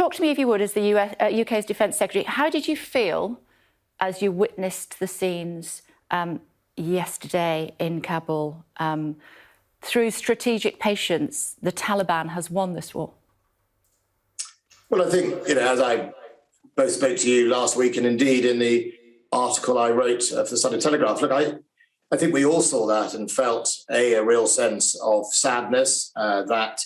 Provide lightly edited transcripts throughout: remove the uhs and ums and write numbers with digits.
Talk to me, if you would, as the UK's Defence Secretary. How did you feel as you witnessed the scenes yesterday in Kabul? Through strategic patience, the Taliban has won this war. Well, I think, as I both spoke to you last week and indeed in the article I wrote for the Sunday Telegraph, look, I think we all saw that and felt a real sense of sadness that,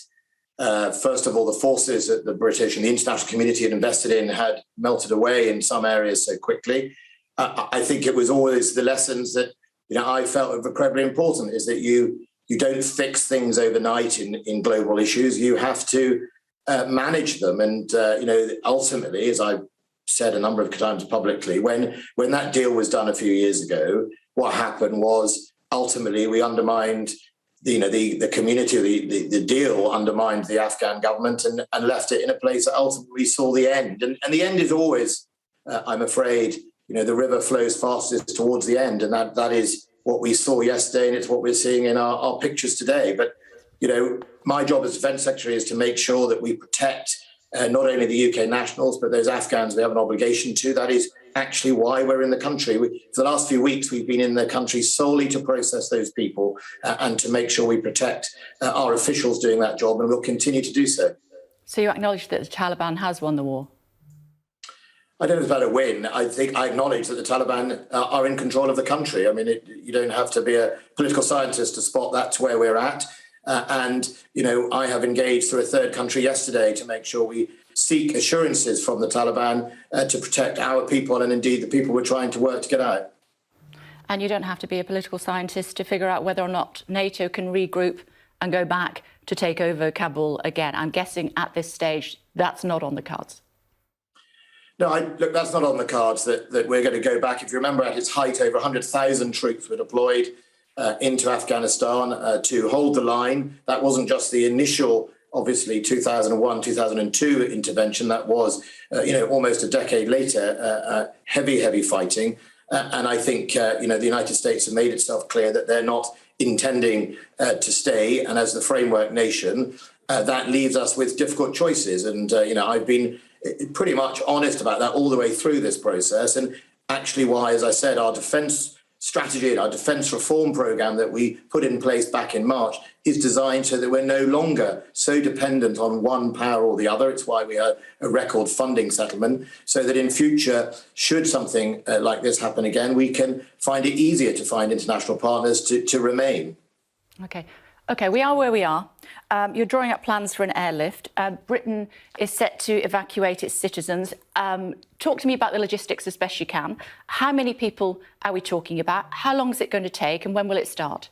first of all, the forces that the British and the international community had invested in had melted away in some areas so quickly. I think it was always the lessons that I felt were incredibly important, is that you don't fix things overnight in global issues. You have to manage them. And, ultimately, as I've said a number of times publicly, when that deal was done a few years ago, what happened was ultimately we undermined, the community, the deal undermined the Afghan government and left it in a place that ultimately saw the end. And the end is always, I'm afraid, the river flows fastest towards the end. And that is what we saw yesterday, and it's what we're seeing in our pictures today. But, my job as Defence Secretary is to make sure that we protect not only the UK nationals, but those Afghans we have an obligation to. That is actually why we're in the country. For the last few weeks, we've been in the country solely to process those people and to make sure we protect our officials doing that job, and we'll continue to do so. So you acknowledge that the Taliban has won the war? I don't know about a win. I think I acknowledge that the Taliban are in control of the country. I mean, you don't have to be a political scientist to spot that's where we're at. I have engaged through a third country yesterday to make sure we seek assurances from the Taliban to protect our people and indeed the people we're trying to work to get out. And you don't have to be a political scientist to figure out whether or not NATO can regroup and go back to take over Kabul again. I'm guessing at this stage that's not on the cards. No, look, that's not on the cards, that we're going to go back. If you remember, at its height, over 100,000 troops were deployed into Afghanistan to hold the line. That wasn't just the initial, obviously, 2001, 2002 intervention. That was, almost a decade later, heavy fighting. And I think, the United States have made itself clear that they're not intending to stay. And as the framework nation, that leaves us with difficult choices. And, I've been pretty much honest about that all the way through this process. And actually why, as I said, our defence strategy and our defence reform programme that we put in place back in March is designed so that we're no longer so dependent on one power or the other. It's why we had a record funding settlement, so that in future, should something like this happen again, we can find it easier to find international partners to remain. OK, we are where we are. You're drawing up plans for an airlift. Britain is set to evacuate its citizens. Talk to me about the logistics as best you can. How many people are we talking about? How long is it going to take, and when will it start?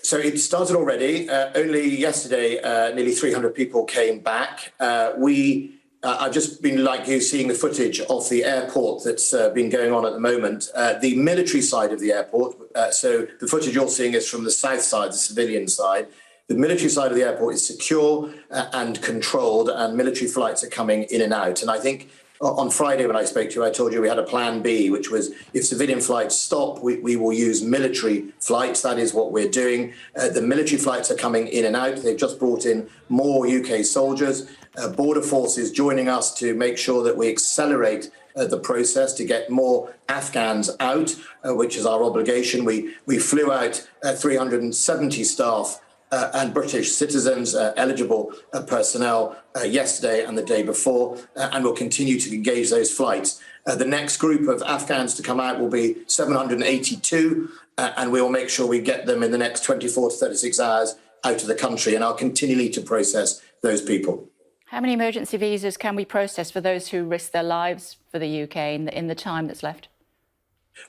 So it started already. Only yesterday, nearly 300 people came back. I've just been, like you, seeing the footage of the airport that's been going on at the moment. The military side of the airport, so the footage you're seeing is from the south side, the civilian side. The military side of the airport is secure and controlled, and military flights are coming in and out. And I think on Friday when I spoke to you, I told you we had a plan B, which was if civilian flights stop, we will use military flights. That is what we're doing. The military flights are coming in and out. They've just brought in more UK soldiers. Border forces joining us to make sure that we accelerate the process to get more Afghans out, which is our obligation. We flew out 370 staff and British citizens, eligible personnel, yesterday and the day before, and we'll continue to engage those flights. The next group of Afghans to come out will be 782, and we will make sure we get them in the next 24 to 36 hours out of the country, and I'll continually to process those people. How many emergency visas can we process for those who risk their lives for the UK in the time that's left?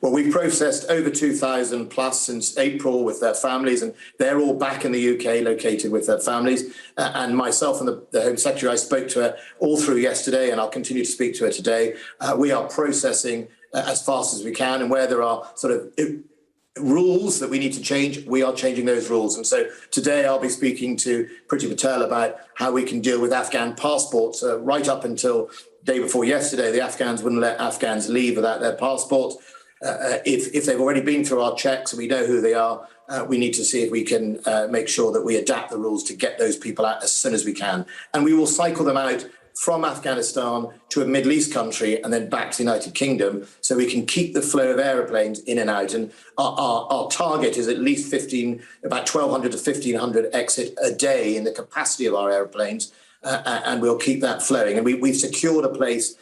Well, we've processed over 2,000 plus since April with their families, and they're all back in the UK, located with their families. And myself and the Home Secretary, I spoke to her all through yesterday, and I'll continue to speak to her today. We are processing as fast as we can, and where there are sort of rules that we need to change, we are changing those rules. And so today I'll be speaking to Priti Patel about how we can deal with Afghan passports. Right up until the day before yesterday, the Afghans wouldn't let Afghans leave without their passport. If they've already been through our checks and we know who they are, we need to see if we can make sure that we adapt the rules to get those people out as soon as we can. And we will cycle them out from Afghanistan to a Middle East country and then back to the United Kingdom, so we can keep the flow of aeroplanes in and out. And our target is at least about 1,200 to 1,500 exit a day in the capacity of our aeroplanes, and we'll keep that flowing. And we've secured a place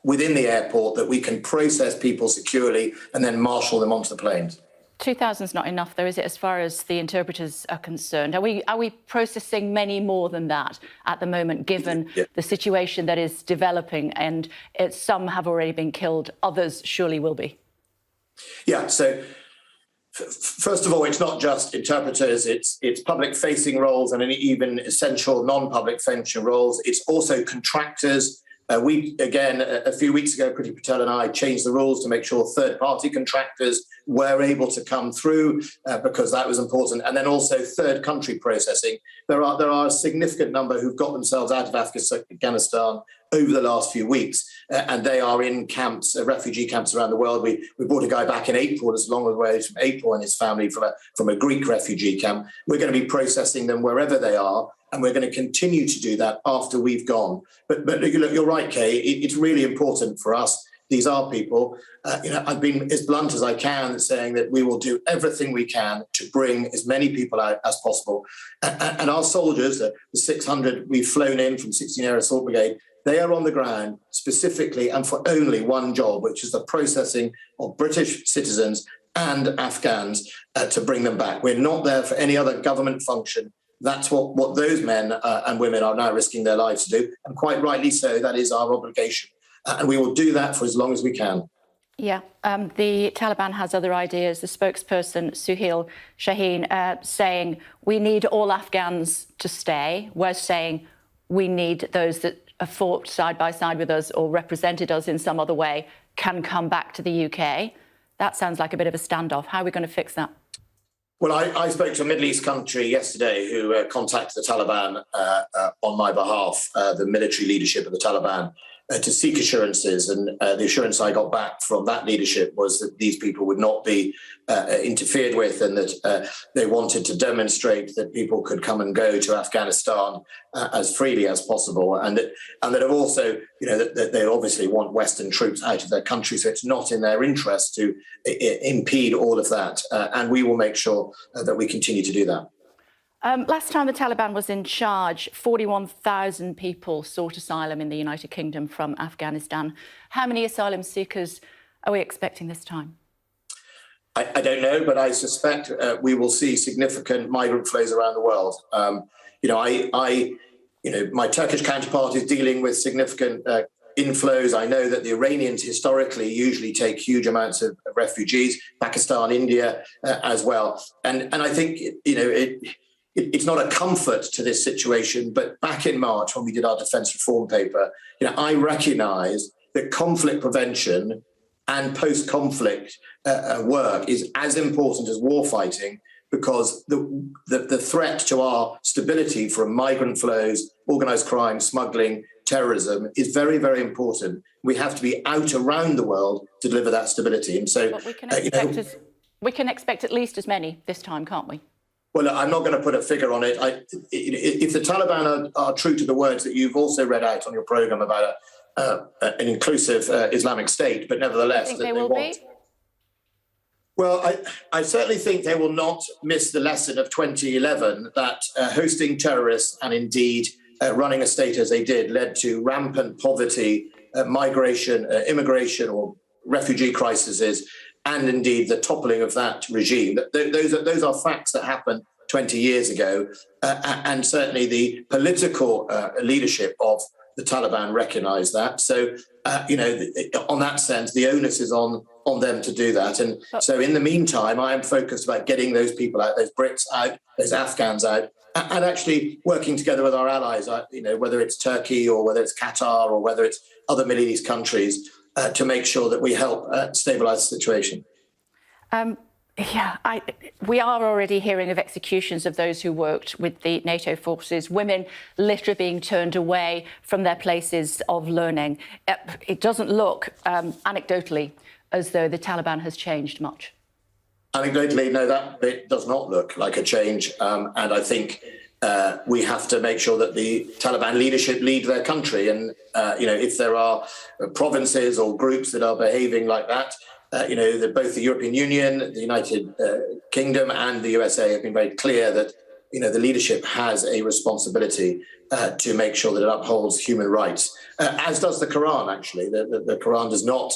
within the airport that we can process people securely and then marshal them onto the planes. 2,000 is not enough, though, is it, as far as the interpreters are concerned? Are we processing many more than that at the moment, given the situation that is developing? And some have already been killed, others surely will be. Yeah, so first of all, it's not just interpreters, it's public-facing roles and even essential non-public facing roles. It's also contractors. A few weeks ago, Priti Patel and I changed the rules to make sure third-party contractors were able to come through because that was important. And then also third country processing. There are a significant number who've got themselves out of Afghanistan over the last few weeks, and they are in camps, refugee camps around the world. We brought a guy back in April, as long as way from April and his family from a Greek refugee camp. We're going to be processing them wherever they are, and we're going to continue to do that after we've gone. But you're right, Kay. It's really important for us. These are people. I've been as blunt as I can, saying that we will do everything we can to bring as many people out as possible. And our soldiers, the 600 we've flown in from 16 Air Assault Brigade, they are on the ground specifically and for only one job, which is the processing of British citizens and Afghans to bring them back. We're not there for any other government function. That's what those men and women are now risking their lives to do. And quite rightly so, that is our obligation. And we will do that for as long as we can. Yeah, the Taliban has other ideas. The spokesperson, Suhail Shaheen, saying we need all Afghans to stay. We're saying we need those that have fought side by side with us or represented us in some other way can come back to the UK. That sounds like a bit of a standoff. How are we going to fix that? Well, I spoke to a Middle East country yesterday who contacted the Taliban on my behalf, the military leadership of the Taliban, to seek assurances. And the assurance I got back from that leadership was that these people would not be interfered with, and that they wanted to demonstrate that people could come and go to Afghanistan as freely as possible. And that have also, that they obviously want Western troops out of their country. So it's not in their interest to impede all of that. And we will make sure that we continue to do that. Last time the Taliban was in charge, 41,000 people sought asylum in the United Kingdom from Afghanistan. How many asylum seekers are we expecting this time? I don't know, but I suspect we will see significant migrant flows around the world. My Turkish counterpart is dealing with significant inflows. I know that the Iranians historically usually take huge amounts of refugees, Pakistan, India as well. And I think, it's not a comfort to this situation, but back in March when we did our defence reform paper, I recognise that conflict prevention and post-conflict work is as important as war fighting, because the threat to our stability from migrant flows, organised crime, smuggling, terrorism is very, very important. We have to be out around the world to deliver that stability. And so but we can expect at least as many this time, can't we? Well, I'm not going to put a figure on it. If the Taliban are true to the words that you've also read out on your programme about an inclusive Islamic State, but nevertheless... Do you think they will be? Well, I certainly think they will not miss the lesson of 2011 that hosting terrorists and indeed running a state as they did led to rampant poverty, migration, immigration or refugee crises, and indeed the toppling of that regime. Those are facts that happened 20 years ago, and certainly the political leadership of the Taliban recognised that. So, on that sense, the onus is on them to do that. And so in the meantime, I am focused about getting those people out, those Brits out, those Afghans out, and actually working together with our allies, whether it's Turkey or whether it's Qatar or whether it's other Middle East countries, to make sure that we help stabilise the situation. We are already hearing of executions of those who worked with the NATO forces, women literally being turned away from their places of learning. It doesn't look, anecdotally, as though the Taliban has changed much. Anecdotally, no, that bit does not look like a change. And I think we have to make sure that the Taliban leadership lead their country. And, if there are provinces or groups that are behaving like that, both the European Union, the United Kingdom and the USA have been very clear that, the leadership has a responsibility to make sure that it upholds human rights, as does the Quran, actually. The Quran does not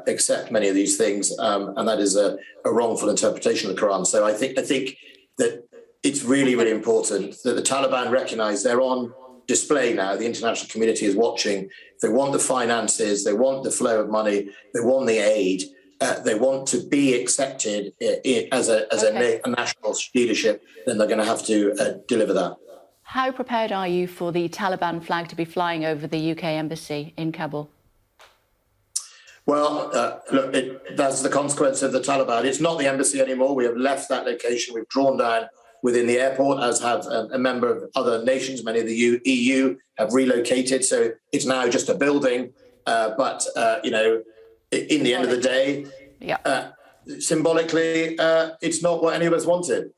accept many of these things, and that is a wrongful interpretation of the Quran. So I think that it's really, really important that the Taliban recognise they're on display now. The international community is watching. They want the finances, they want the flow of money, they want the aid, they want to be accepted as a national leadership, then they're going to have to deliver that. How prepared are you for the Taliban flag to be flying over the UK embassy in Kabul? Well, look, that's the consequence of the Taliban. It's not the embassy anymore. We have left that location. We've drawn down within the airport, as have a member of other nations. Many of the EU have relocated. So it's now just a building. But in the end of the day, symbolically, it's not what any of us wanted.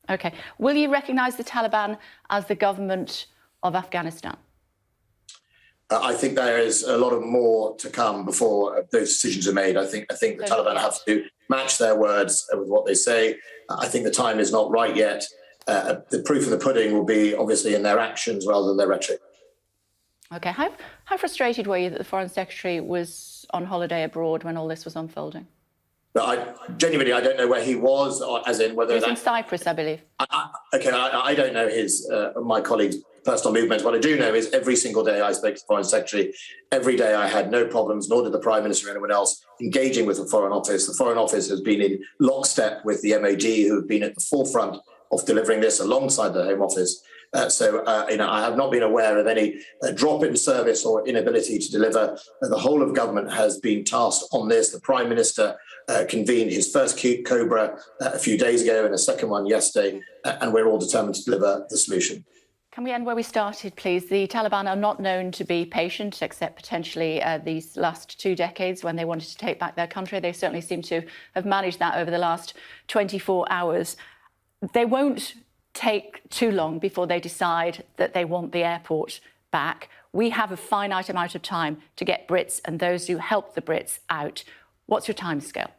OK. Will you recognise the Taliban as the government of Afghanistan? I think there is a lot of more to come before those decisions are made. I think the Taliban have to match their words with what they say. I think the time is not right yet. The proof of the pudding will be obviously in their actions rather than their rhetoric. OK. How frustrated were you that the Foreign Secretary was on holiday abroad when all this was unfolding? But I don't know where he was, or as in whether he was in Cyprus, I believe. I don't know my colleague's personal movements. What I do know is every single day I spoke to the Foreign Secretary. Every day I had no problems, nor did the Prime Minister or anyone else engaging with the Foreign Office. The Foreign Office has been in lockstep with the MOD, who have been at the forefront of delivering this alongside the Home Office. I have not been aware of any drop in service or inability to deliver. The whole of government has been tasked on this. The Prime Minister convened his first COBRA a few days ago and a second one yesterday, and we're all determined to deliver the solution. Can we end where we started, please? The Taliban are not known to be patient, except potentially these last 2 decades when they wanted to take back their country. They certainly seem to have managed that over the last 24 hours. They won't take too long before they decide that they want the airport back. We have a finite amount of time to get Brits and those who help the Brits out. What's your timescale?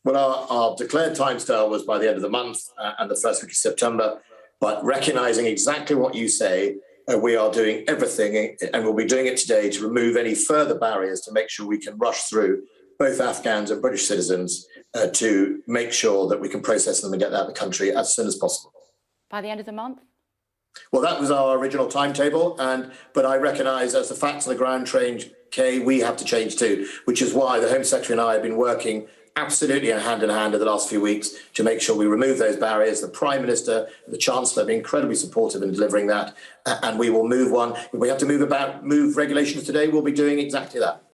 Well, our declared timescale was by the end of the month and the first week of September. But recognising exactly what you say, we are doing everything, and we'll be doing it today, to remove any further barriers to make sure we can rush through both Afghans and British citizens to make sure that we can process them and get them out of the country as soon as possible. By the end of the month? Well, that was our original timetable, but I recognise as the facts on the ground change, Kay, we have to change too, which is why the Home Secretary and I have been working absolutely hand in hand in the last few weeks to make sure we remove those barriers. The Prime Minister, the Chancellor have been incredibly supportive in delivering that, and we will move one. If we have to move regulations today, we'll be doing exactly that.